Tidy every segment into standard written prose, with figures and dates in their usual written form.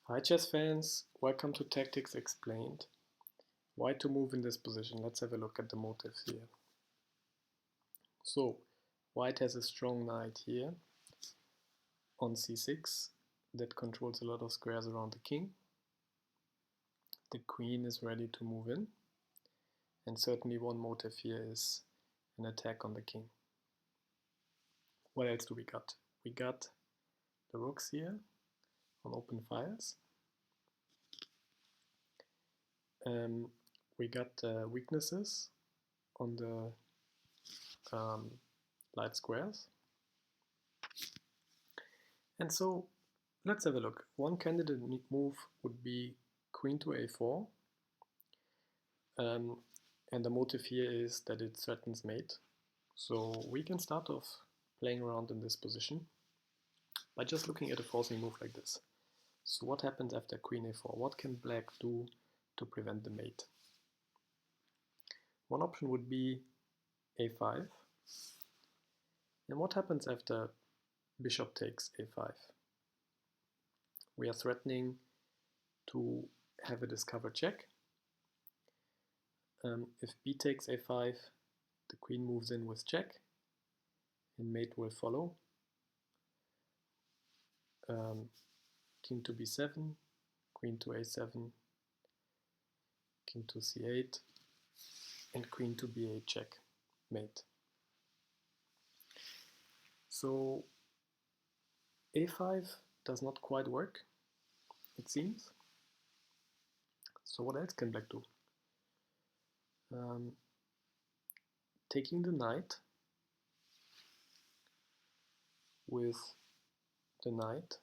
Hi chess fans, welcome to Tactics Explained. Why to move in this position? Let's have a look at the motives here. So, white has a strong knight here on c6 that controls a lot of squares around the king. The queen is ready to move in, and certainly one motive here is an attack on the king. What else do we got? We got the rooks here on open fires. We got weaknesses on the light squares. And so let's have a look. One candidate move would be queen to a4. And the motive here is that it threatens mate. So we can start off playing around in this position by just looking at a forcing move like this. So what happens after queen a4? What can black do to prevent the mate? One option would be a5. And what happens after bishop takes a5? We are threatening to have a discovered check. If b takes a5, the queen moves in with check, and mate will follow. King to b7, queen to a7, king to c8, and queen to b8 check, mate. So a5 does not quite work, it seems. So what else can black do? Taking the knight with the knight,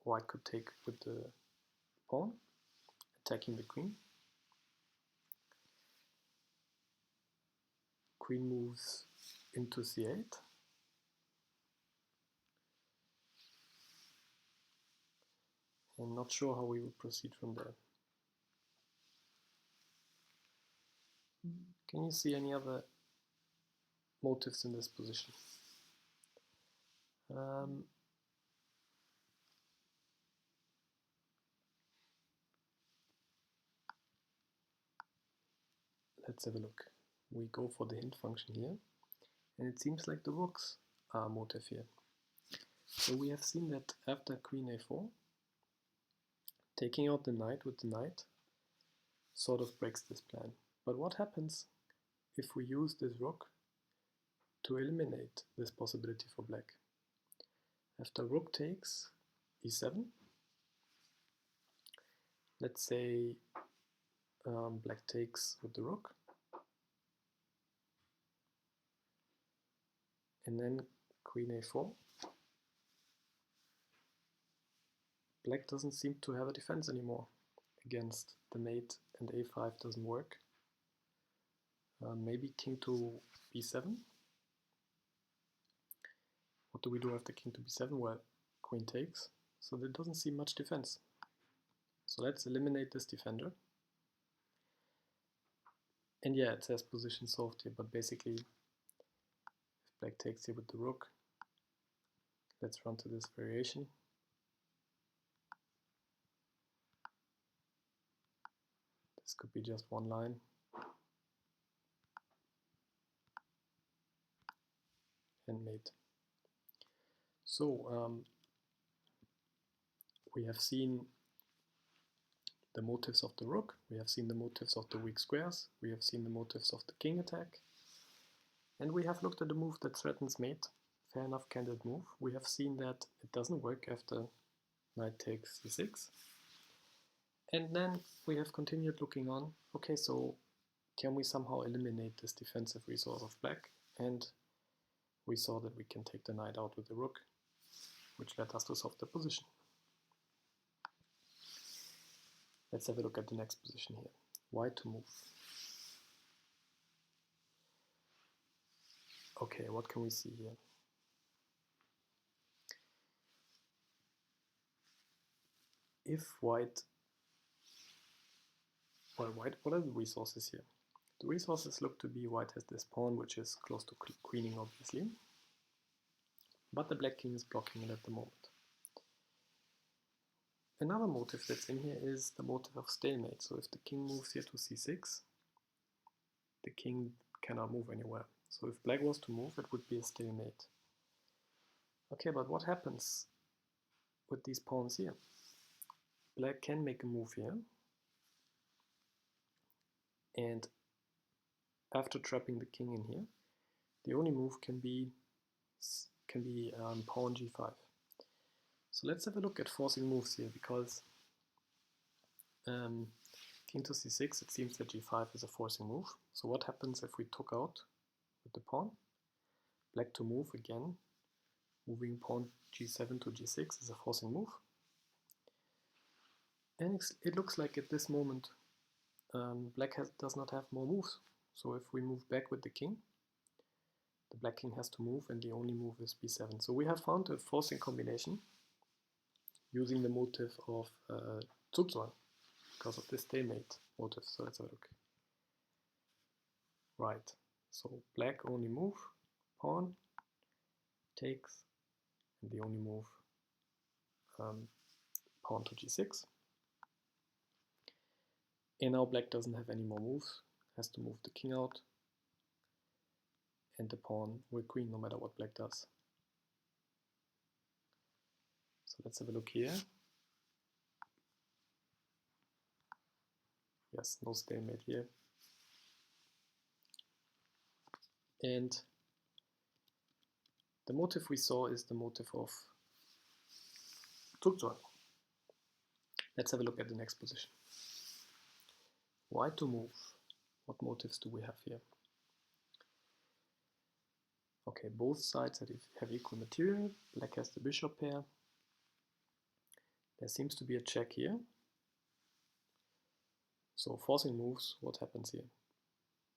white could take with the pawn, attacking the queen. Queen moves into c8. I'm not sure how we will proceed from there. Can you see any other motives in this position? Let's have a look. We go for the hint function here, and it seems like the rooks are a motive here. So we have seen that after queen a4, taking out the knight with the knight sort of breaks this plan. But what happens if we use this rook to eliminate this possibility for black? After rook takes e7, let's say black takes with the rook, and then queen a4. Black doesn't seem to have a defense anymore against the mate, and a5 doesn't work. Maybe king to b7. What do we do after king to b7? Well, queen takes, so there doesn't seem much defense. So let's eliminate this defender. And yeah, it says position solved here, but basically, if black takes here with the rook, let's run to this variation. This could be just one line. And mate. So we have seen the motives of the rook, we have seen the motives of the weak squares, we have seen the motives of the king attack, and we have looked at the move that threatens mate. Fair enough candidate move. We have seen that it doesn't work after knight takes c6. And then we have continued looking on, okay, so can we somehow eliminate this defensive resource of black? And we saw that we can take the knight out with the rook, which led us to solve the position. Let's have a look at the next position here. Why to move? Okay, what can we see here? If white, well, white, what are the resources here? The resources look to be white has this pawn, which is close to queening, obviously. But the black king is blocking it at the moment. Another motive that's in here is the motive of stalemate. So if the king moves here to c6, the king cannot move anywhere. So if black was to move, it would be a stalemate. Okay, but what happens with these pawns here? Black can make a move here, and after trapping the king in here, the only move can be pawn g5. So let's have a look at forcing moves here, because king to c6, it seems that g5 is a forcing move. So what happens if we took out with the pawn? Black to move again, moving pawn g7 to g6 is a forcing move. And it looks like at this moment black does not have more moves. So if we move back with the king, the black king has to move, and the only move is b7. So we have found a forcing combination using the motive of Zugzwang because of this stalemate motive. So let's have a look. Right, so black only move, pawn, takes, and the only move pawn to g6. And now black doesn't have any more moves, has to move the king out, and the pawn will queen no matter what black does. So let's have a look here. Yes, no stalemate here. And the motive we saw is the motive of Zugzwang. Let's have a look at the next position. Why to move? What motives do we have here? Okay, both sides have equal material. Black has the bishop pair. There seems to be a check here. So forcing moves, what happens here?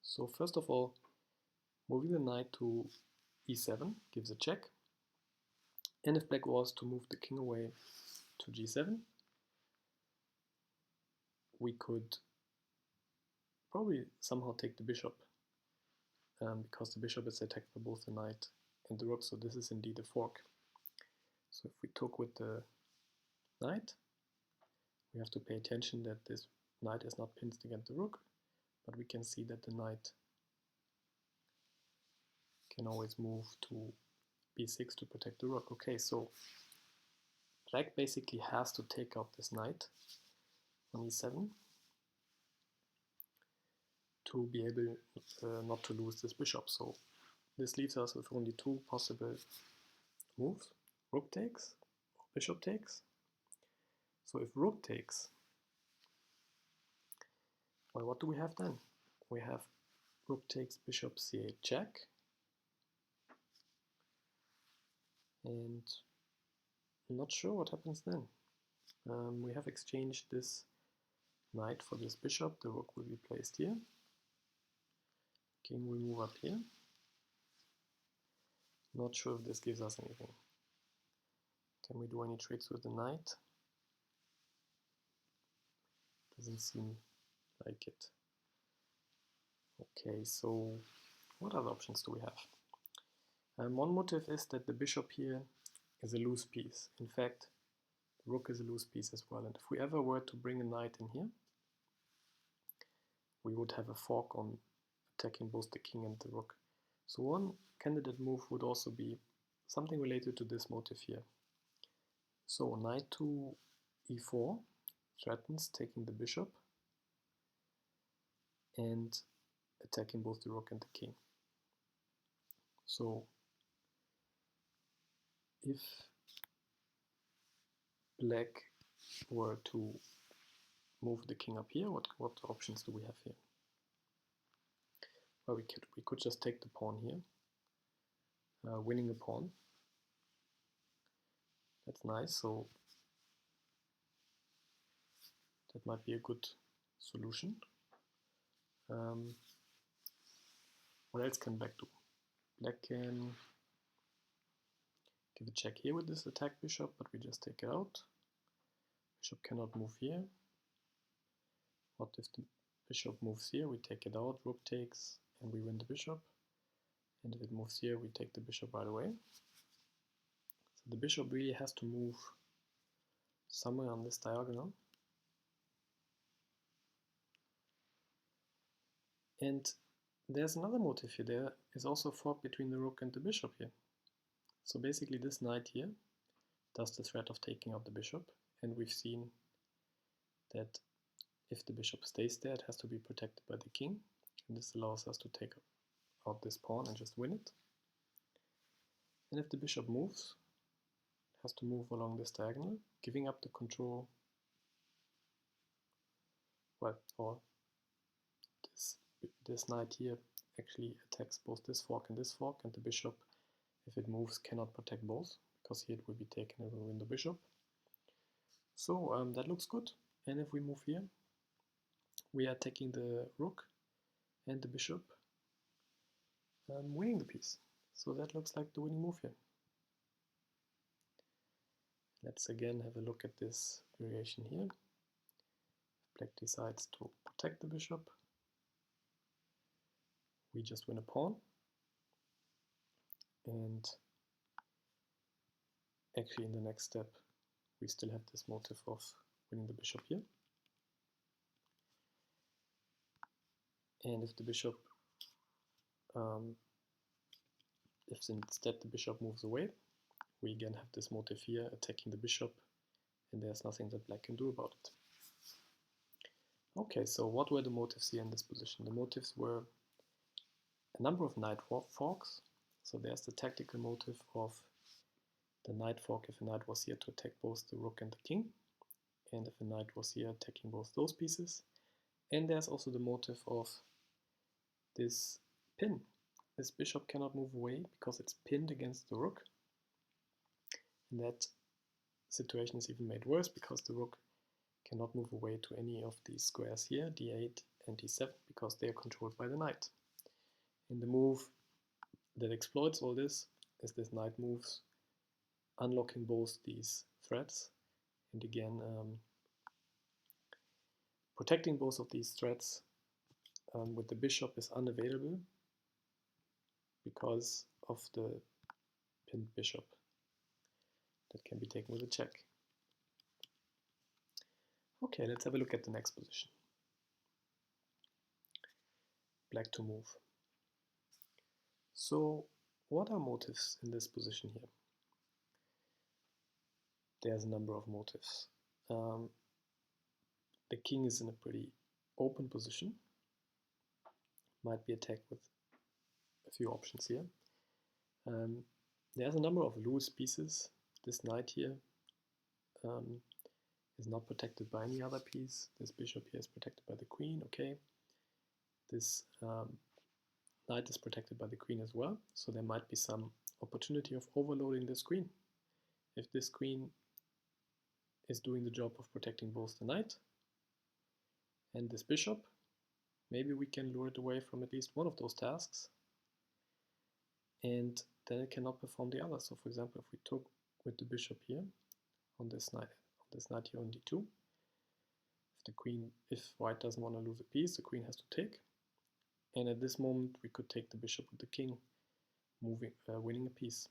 So first of all, moving the knight to e7 gives a check. And if black was to move the king away to g7, we could probably somehow take the bishop, because the bishop is attacked by both the knight and the rook, so this is indeed a fork. So if we took with the knight, we have to pay attention that this knight is not pinned against the rook, but we can see that the knight can always move to b6 to protect the rook. Okay, so black basically has to take out this knight on e7 to be able not to lose this bishop. So this leaves us with only two possible moves: rook takes or bishop takes. So if rook takes, well, what do we have then? We have rook takes, bishop c8 check, and I'm not sure what happens then. We have exchanged this knight for this bishop. The rook will be placed here. King will move up here. Not sure if this gives us anything. Can we do any tricks with the knight? Doesn't seem like it. Okay, so what other options do we have? One motive is that the bishop here is a loose piece. In fact, the rook is a loose piece as well. And if we ever were to bring a knight in here, we would have a fork on attacking both the king and the rook. So one candidate move would also be something related to this motive here. So knight to e4 threatens taking the bishop and attacking both the rook and the king. So if black were to move the king up here, what options do we have here? Well, we could just take the pawn here, winning a pawn. That's nice, so that might be a good solution. What else can black do? Black can give a check here with this attack bishop, but we just take it out. Bishop cannot move here. What if the bishop moves here? We take it out, rook takes, and we win the bishop. And if it moves here, we take the bishop right away. So the bishop really has to move somewhere on this diagonal. And there's another motif here. There is also a fork between the rook and the bishop here. So basically this knight here does the threat of taking out the bishop, and we've seen that if the bishop stays there, it has to be protected by the king, and this allows us to take out this pawn and just win it. And if the bishop moves, it has to move along this diagonal, giving up the control, well, or this knight here actually attacks both this fork, and the bishop, if it moves, cannot protect both, because here it will be taken and will win the bishop. So that looks good. And if we move here, we are attacking the rook and the bishop, winning the piece. So that looks like the winning move here. Let's again have a look at this variation here. Black decides to protect the bishop. We just win a pawn. And actually in the next step, we still have this motive of winning the bishop here. And if the bishop, if instead the bishop moves away, we again have this motive here attacking the bishop, and there's nothing that black can do about it. Okay, so what were the motives here in this position? The motives were a number of knight forks. So there's the tactical motive of the knight fork if a knight was here to attack both the rook and the king, and if a knight was here attacking both those pieces. And there's also the motive of this pin. This bishop cannot move away because it's pinned against the rook. And that situation is even made worse because the rook cannot move away to any of these squares here, d8 and d7, because they are controlled by the knight. And the move that exploits all this is this knight moves, unlocking both these threats, and again protecting both of these threats with the bishop is unavailable because of the pinned bishop that can be taken with a check. Okay, let's have a look at the next position. Black to move. So what are motives in this position here? There's a number of motives. The king is in a pretty open position. Might be attacked with a few options here. There's a number of loose pieces. This knight here is not protected by any other piece. This bishop here is protected by the queen, okay. This knight is protected by the queen as well, so there might be some opportunity of overloading this queen. If this queen is doing the job of protecting both the knight and this bishop, maybe we can lure it away from at least one of those tasks, and then it cannot perform the other. So for example, if we took with the bishop here on this knight here on d2, if white doesn't want to lose a piece, the queen has to take. And at this moment we could take the bishop with the king, winning a piece.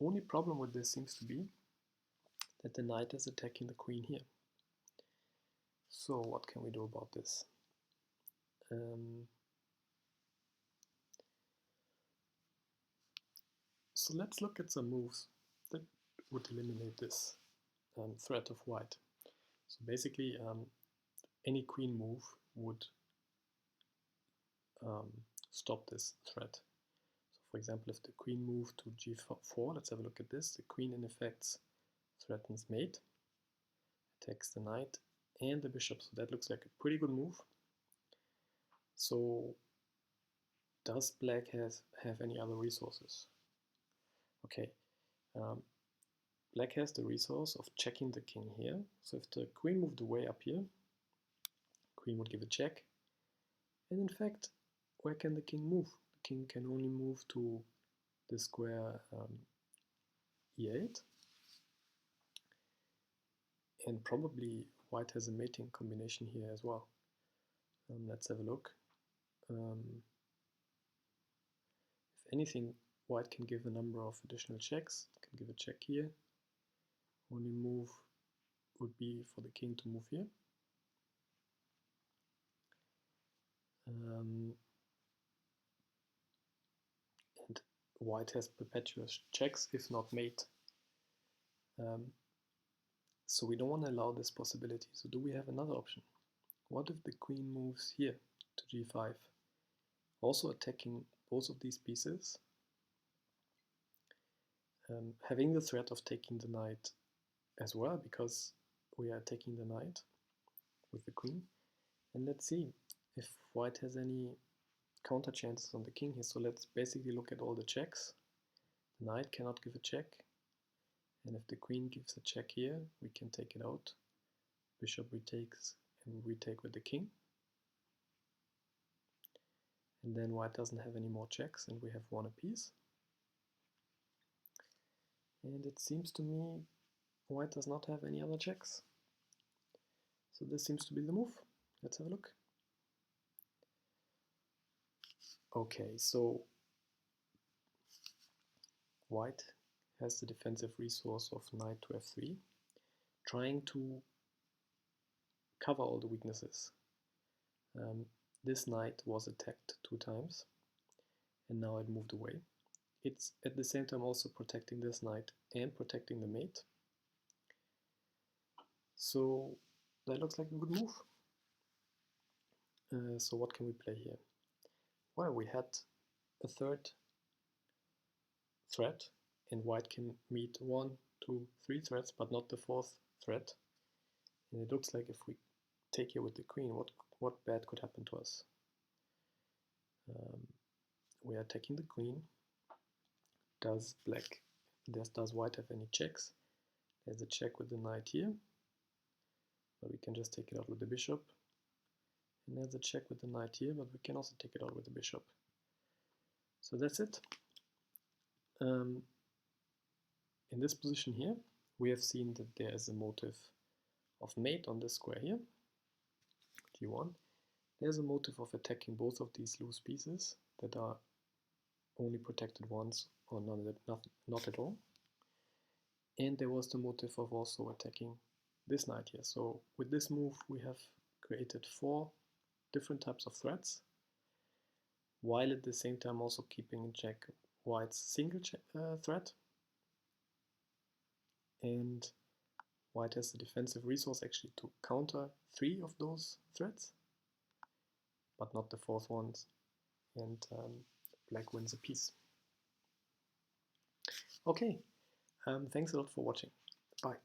Only problem with this seems to be that the knight is attacking the queen here. So what can we do about this? So let's look at some moves that would eliminate this threat of white. So basically any queen move would stop this threat. So for example, if the queen moved to g4, let's have a look at this. The queen in effect threatens mate, attacks the knight and the bishop, so that looks like a pretty good move. So does black have any other resources? Okay, black has the resource of checking the king here. So if the queen moved away up here, queen would give a check. And in fact, where can the king move? The king can only move to the square e8. And probably white has a mating combination here as well. Let's have a look. If anything, white can give a number of additional checks. Can give a check here. Only move would be for the king to move here. And white has perpetual checks, if not mate. So we don't want to allow this possibility. So do we have another option? What if the queen moves here to g5, also attacking both of these pieces, having the threat of taking the knight as well, because we are taking the knight with the queen. And let's see if white has any counter chances on the king here. So let's basically look at all the checks. The knight cannot give a check, and if the queen gives a check here, we can take it out. Bishop retakes, and we retake with the king. And then white doesn't have any more checks, and we have one apiece. And it seems to me white does not have any other checks. So this seems to be the move. Let's have a look. Okay, so white has the defensive resource of knight to f3, trying to cover all the weaknesses. This knight was attacked 2 times, and now it moved away. It's at the same time also protecting this knight and protecting the mate. So that looks like a good move. So what can we play here? Well, we had a third threat, and white can meet 1, 2, 3 threats, but not the 4th threat. And it looks like if we take here with the queen, what bad could happen to us? We are attacking the queen. Does white have any checks? There's a check with the knight here, but we can just take it out with the bishop. And there's a check with the knight here, but we can also take it out with the bishop. So that's it. In this position here, we have seen that there is a motive of mate on this square here, g1. There's a motive of attacking both of these loose pieces that are only protected once or not at all. And there was the motive of also attacking this knight here. So with this move we have created 4 different types of threats, while at the same time also keeping in check white's single threat. And white has the defensive resource actually to counter 3 of those threats, but not the 4th ones, and black wins a piece. Okay, thanks a lot for watching. Bye.